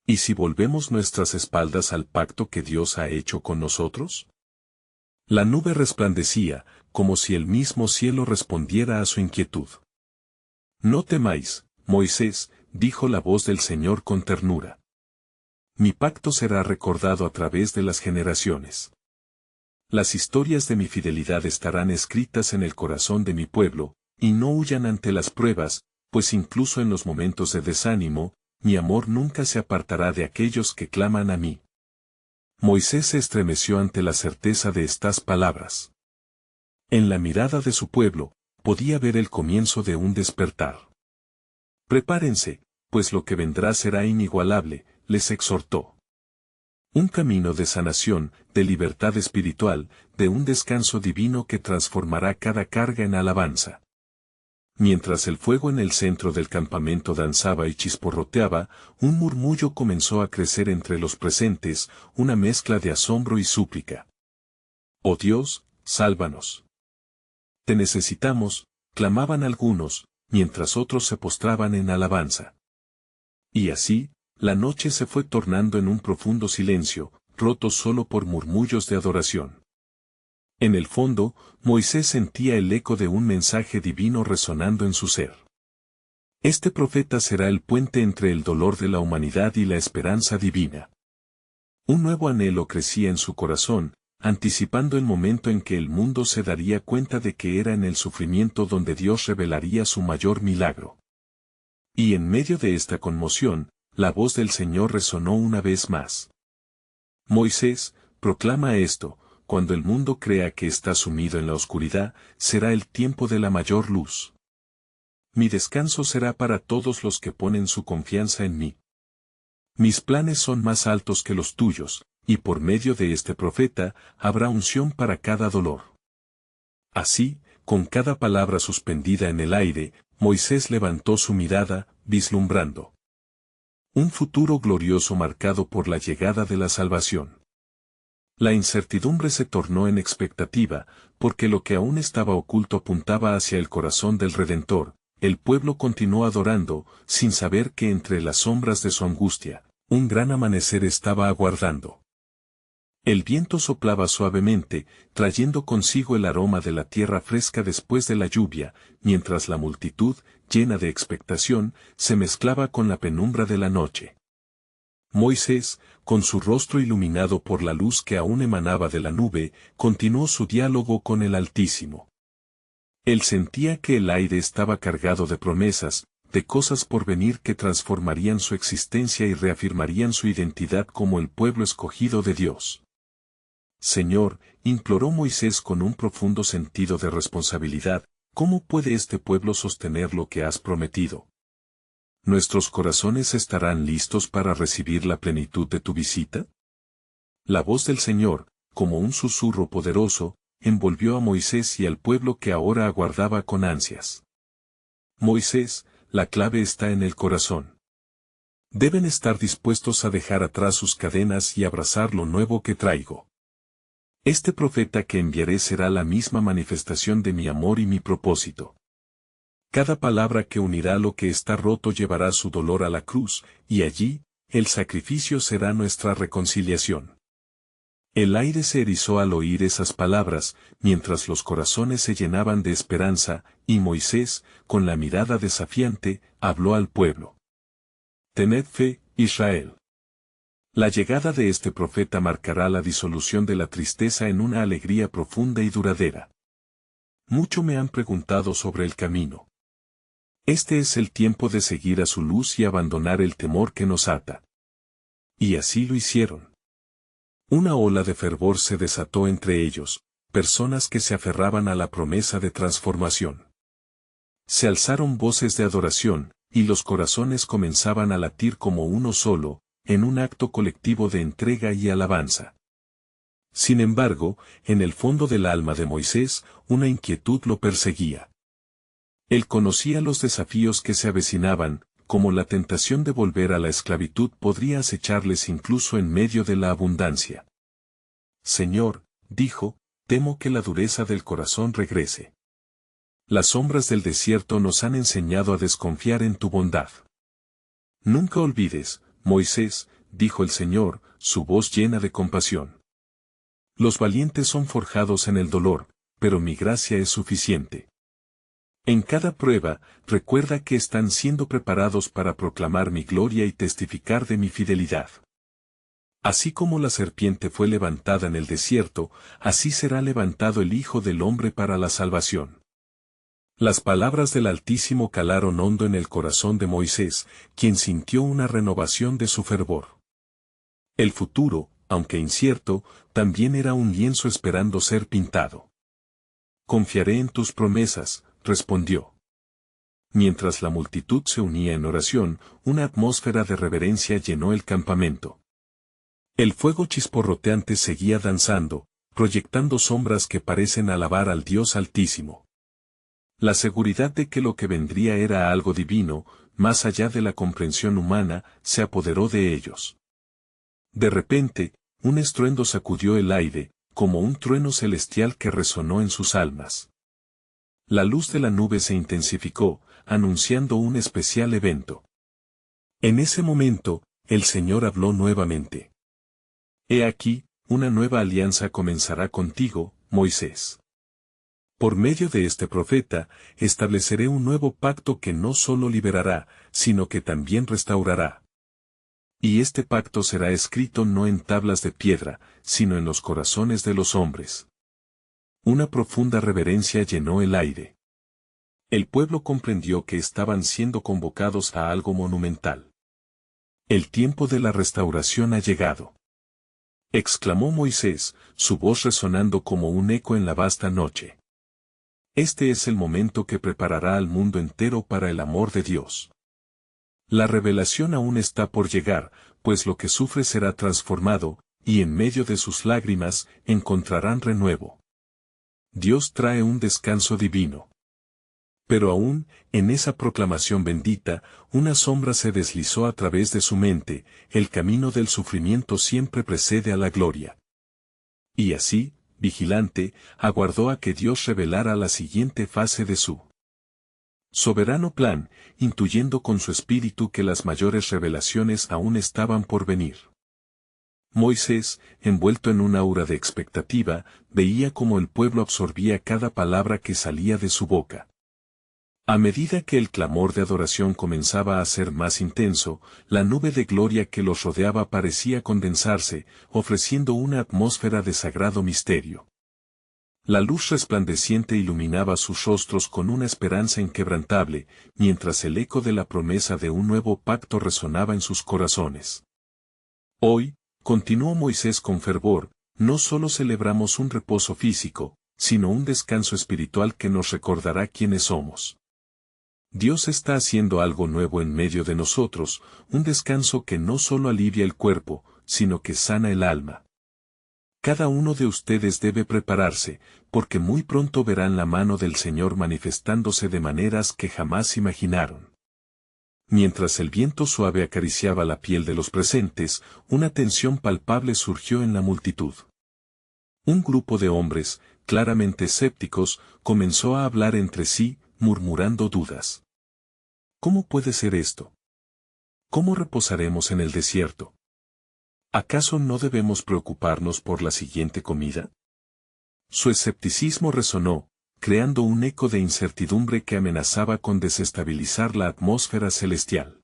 ¿Y si volvemos nuestras espaldas al pacto que Dios ha hecho con nosotros? La nube resplandecía, como si el mismo cielo respondiera a su inquietud. No temáis, Moisés, dijo la voz del Señor con ternura. Mi pacto será recordado a través de las generaciones. Las historias de mi fidelidad estarán escritas en el corazón de mi pueblo, y no huyan ante las pruebas, pues incluso en los momentos de desánimo, mi amor nunca se apartará de aquellos que claman a mí. Moisés se estremeció ante la certeza de estas palabras. En la mirada de su pueblo, podía ver el comienzo de un despertar. Prepárense, pues lo que vendrá será inigualable, les exhortó. Un camino de sanación, de libertad espiritual, de un descanso divino que transformará cada carga en alabanza. Mientras el fuego en el centro del campamento danzaba y chisporroteaba, un murmullo comenzó a crecer entre los presentes, una mezcla de asombro y súplica. «Oh Dios, sálvanos. Te necesitamos», clamaban algunos, mientras otros se postraban en alabanza. Y así, la noche se fue tornando en un profundo silencio, roto solo por murmullos de adoración. En el fondo, Moisés sentía el eco de un mensaje divino resonando en su ser. Este profeta será el puente entre el dolor de la humanidad y la esperanza divina. Un nuevo anhelo crecía en su corazón, anticipando el momento en que el mundo se daría cuenta de que era en el sufrimiento donde Dios revelaría su mayor milagro. Y en medio de esta conmoción, la voz del Señor resonó una vez más. Moisés, proclama esto: cuando el mundo crea que está sumido en la oscuridad, será el tiempo de la mayor luz. Mi descanso será para todos los que ponen su confianza en mí. Mis planes son más altos que los tuyos, y por medio de este profeta, habrá unción para cada dolor. Así, con cada palabra suspendida en el aire, Moisés levantó su mirada, vislumbrando un futuro glorioso marcado por la llegada de la salvación. La incertidumbre se tornó en expectativa, porque lo que aún estaba oculto apuntaba hacia el corazón del Redentor. El pueblo continuó adorando, sin saber que entre las sombras de su angustia, un gran amanecer estaba aguardando. El viento soplaba suavemente, trayendo consigo el aroma de la tierra fresca después de la lluvia, mientras la multitud, llena de expectación, se mezclaba con la penumbra de la noche. Moisés, con su rostro iluminado por la luz que aún emanaba de la nube, continuó su diálogo con el Altísimo. Él sentía que el aire estaba cargado de promesas, de cosas por venir que transformarían su existencia y reafirmarían su identidad como el pueblo escogido de Dios. Señor, imploró Moisés con un profundo sentido de responsabilidad, ¿cómo puede este pueblo sostener lo que has prometido? ¿Nuestros corazones estarán listos para recibir la plenitud de tu visita? La voz del Señor, como un susurro poderoso, envolvió a Moisés y al pueblo que ahora aguardaba con ansias. Moisés, la clave está en el corazón. Deben estar dispuestos a dejar atrás sus cadenas y abrazar lo nuevo que traigo. Este profeta que enviaré será la misma manifestación de mi amor y mi propósito. Cada palabra que unirá lo que está roto llevará su dolor a la cruz, y allí, el sacrificio será nuestra reconciliación. El aire se erizó al oír esas palabras, mientras los corazones se llenaban de esperanza, y Moisés, con la mirada desafiante, habló al pueblo. Tened fe, Israel. La llegada de este profeta marcará la disolución de la tristeza en una alegría profunda y duradera. Mucho me han preguntado sobre el camino. Este es el tiempo de seguir a su luz y abandonar el temor que nos ata. Y así lo hicieron. Una ola de fervor se desató entre ellos, personas que se aferraban a la promesa de transformación. Se alzaron voces de adoración, y los corazones comenzaban a latir como uno solo, en un acto colectivo de entrega y alabanza. Sin embargo, en el fondo del alma de Moisés, una inquietud lo perseguía. Él conocía los desafíos que se avecinaban, como la tentación de volver a la esclavitud podría acecharles incluso en medio de la abundancia. Señor, dijo, temo que la dureza del corazón regrese. Las sombras del desierto nos han enseñado a desconfiar en tu bondad. Nunca olvides, Moisés, dijo el Señor, su voz llena de compasión. Los valientes son forjados en el dolor, pero mi gracia es suficiente. En cada prueba, recuerda que están siendo preparados para proclamar mi gloria y testificar de mi fidelidad. Así como la serpiente fue levantada en el desierto, así será levantado el Hijo del Hombre para la salvación. Las palabras del Altísimo calaron hondo en el corazón de Moisés, quien sintió una renovación de su fervor. El futuro, aunque incierto, también era un lienzo esperando ser pintado. Confiaré en tus promesas, respondió. Mientras la multitud se unía en oración, una atmósfera de reverencia llenó el campamento. El fuego chisporroteante seguía danzando, proyectando sombras que parecen alabar al Dios Altísimo. La seguridad de que lo que vendría era algo divino, más allá de la comprensión humana, se apoderó de ellos. De repente, un estruendo sacudió el aire, como un trueno celestial que resonó en sus almas. La luz de la nube se intensificó, anunciando un especial evento. En ese momento, el Señor habló nuevamente. He aquí, una nueva alianza comenzará contigo, Moisés. Por medio de este profeta, estableceré un nuevo pacto que no solo liberará, sino que también restaurará. Y este pacto será escrito no en tablas de piedra, sino en los corazones de los hombres. Una profunda reverencia llenó el aire. El pueblo comprendió que estaban siendo convocados a algo monumental. El tiempo de la restauración ha llegado. Exclamó Moisés, su voz resonando como un eco en la vasta noche. Este es el momento que preparará al mundo entero para el amor de Dios. La revelación aún está por llegar, pues lo que sufre será transformado, y en medio de sus lágrimas encontrarán renuevo. Dios trae un descanso divino. Pero aún, en esa proclamación bendita, una sombra se deslizó a través de su mente, el camino del sufrimiento siempre precede a la gloria. Y así, vigilante, aguardó a que Dios revelara la siguiente fase de su soberano plan, intuyendo con su espíritu que las mayores revelaciones aún estaban por venir. Moisés, envuelto en un aura de expectativa, veía cómo el pueblo absorbía cada palabra que salía de su boca. A medida que el clamor de adoración comenzaba a ser más intenso, la nube de gloria que los rodeaba parecía condensarse, ofreciendo una atmósfera de sagrado misterio. La luz resplandeciente iluminaba sus rostros con una esperanza inquebrantable, mientras el eco de la promesa de un nuevo pacto resonaba en sus corazones. Hoy, continuó Moisés con fervor, no solo celebramos un reposo físico, sino un descanso espiritual que nos recordará quiénes somos. Dios está haciendo algo nuevo en medio de nosotros, un descanso que no solo alivia el cuerpo, sino que sana el alma. Cada uno de ustedes debe prepararse, porque muy pronto verán la mano del Señor manifestándose de maneras que jamás imaginaron. Mientras el viento suave acariciaba la piel de los presentes, una tensión palpable surgió en la multitud. Un grupo de hombres, claramente escépticos, comenzó a hablar entre sí, murmurando dudas. ¿Cómo puede ser esto? ¿Cómo reposaremos en el desierto? ¿Acaso no debemos preocuparnos por la siguiente comida? Su escepticismo resonó, creando un eco de incertidumbre que amenazaba con desestabilizar la atmósfera celestial.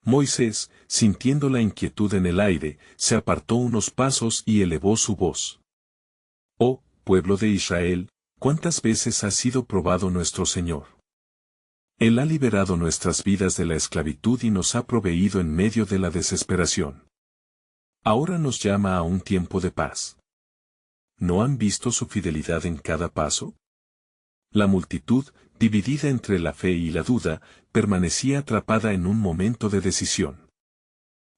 Moisés, sintiendo la inquietud en el aire, se apartó unos pasos y elevó su voz. Oh, pueblo de Israel, ¿cuántas veces ha sido probado nuestro Señor? Él ha liberado nuestras vidas de la esclavitud y nos ha proveído en medio de la desesperación. Ahora nos llama a un tiempo de paz. ¿No han visto su fidelidad en cada paso? La multitud, dividida entre la fe y la duda, permanecía atrapada en un momento de decisión.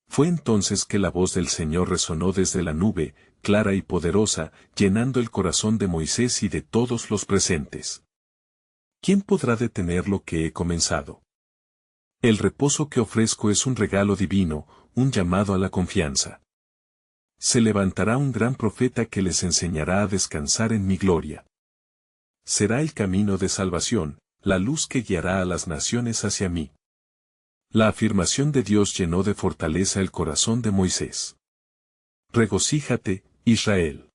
Fue entonces que la voz del Señor resonó desde la nube, clara y poderosa, llenando el corazón de Moisés y de todos los presentes. ¿Quién podrá detener lo que he comenzado? El reposo que ofrezco es un regalo divino, un llamado a la confianza. Se levantará un gran profeta que les enseñará a descansar en mi gloria. Será el camino de salvación, la luz que guiará a las naciones hacia mí. La afirmación de Dios llenó de fortaleza el corazón de Moisés. Regocíjate, Israel.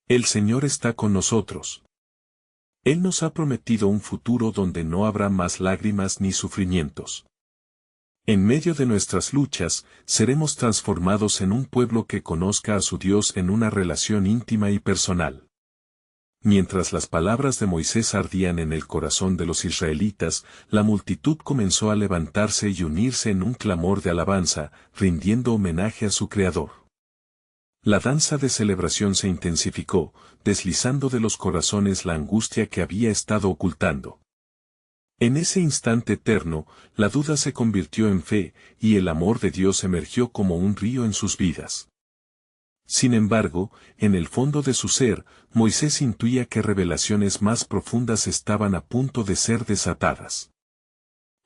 El Señor está con nosotros. Él nos ha prometido un futuro donde no habrá más lágrimas ni sufrimientos. En medio de nuestras luchas, seremos transformados en un pueblo que conozca a su Dios en una relación íntima y personal. Mientras las palabras de Moisés ardían en el corazón de los israelitas, la multitud comenzó a levantarse y unirse en un clamor de alabanza, rindiendo homenaje a su Creador. La danza de celebración se intensificó, deslizando de los corazones la angustia que había estado ocultando. En ese instante eterno, la duda se convirtió en fe, y el amor de Dios emergió como un río en sus vidas. Sin embargo, en el fondo de su ser, Moisés intuía que revelaciones más profundas estaban a punto de ser desatadas.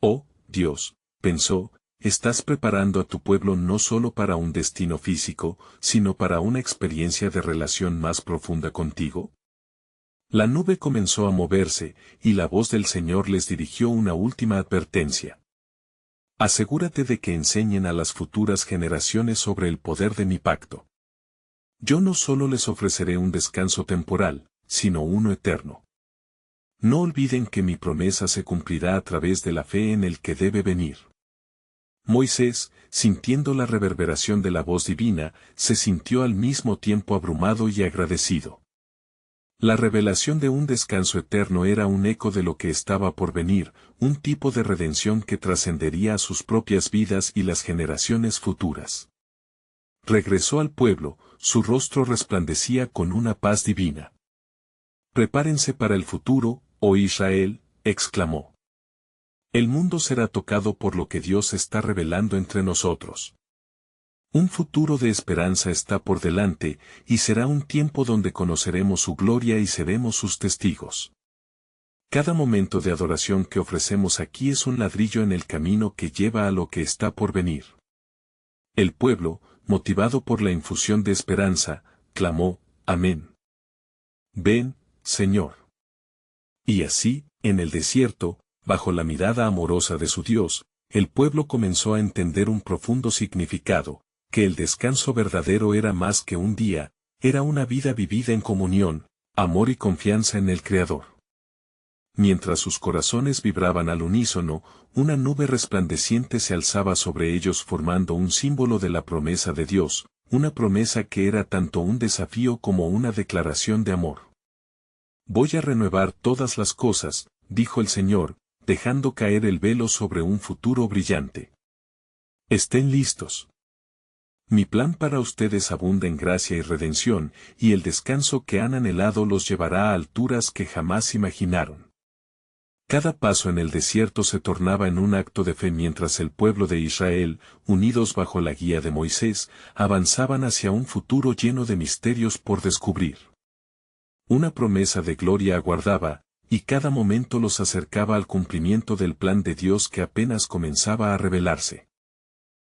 Oh, Dios, pensó, estás preparando a tu pueblo no solo para un destino físico, sino para una experiencia de relación más profunda contigo. La nube comenzó a moverse, y la voz del Señor les dirigió una última advertencia. Asegúrate de que enseñen a las futuras generaciones sobre el poder de mi pacto. Yo no solo les ofreceré un descanso temporal, sino uno eterno. No olviden que mi promesa se cumplirá a través de la fe en el que debe venir. Moisés, sintiendo la reverberación de la voz divina, se sintió al mismo tiempo abrumado y agradecido. La revelación de un descanso eterno era un eco de lo que estaba por venir, un tipo de redención que trascendería a sus propias vidas y las generaciones futuras. Regresó al pueblo, su rostro resplandecía con una paz divina. Prepárense para el futuro, oh Israel, exclamó. El mundo será tocado por lo que Dios está revelando entre nosotros. Un futuro de esperanza está por delante, y será un tiempo donde conoceremos su gloria y seremos sus testigos. Cada momento de adoración que ofrecemos aquí es un ladrillo en el camino que lleva a lo que está por venir. El pueblo, motivado por la infusión de esperanza, clamó, Amén. Ven, Señor. Y así, en el desierto, bajo la mirada amorosa de su Dios, el pueblo comenzó a entender un profundo significado, que el descanso verdadero era más que un día, era una vida vivida en comunión, amor y confianza en el Creador. Mientras sus corazones vibraban al unísono, una nube resplandeciente se alzaba sobre ellos formando un símbolo de la promesa de Dios, una promesa que era tanto un desafío como una declaración de amor. Voy a renovar todas las cosas, dijo el Señor, dejando caer el velo sobre un futuro brillante. Estén listos. Mi plan para ustedes abunda en gracia y redención, y el descanso que han anhelado los llevará a alturas que jamás imaginaron. Cada paso en el desierto se tornaba en un acto de fe mientras el pueblo de Israel, unidos bajo la guía de Moisés, avanzaban hacia un futuro lleno de misterios por descubrir. Una promesa de gloria aguardaba, y cada momento los acercaba al cumplimiento del plan de Dios que apenas comenzaba a revelarse.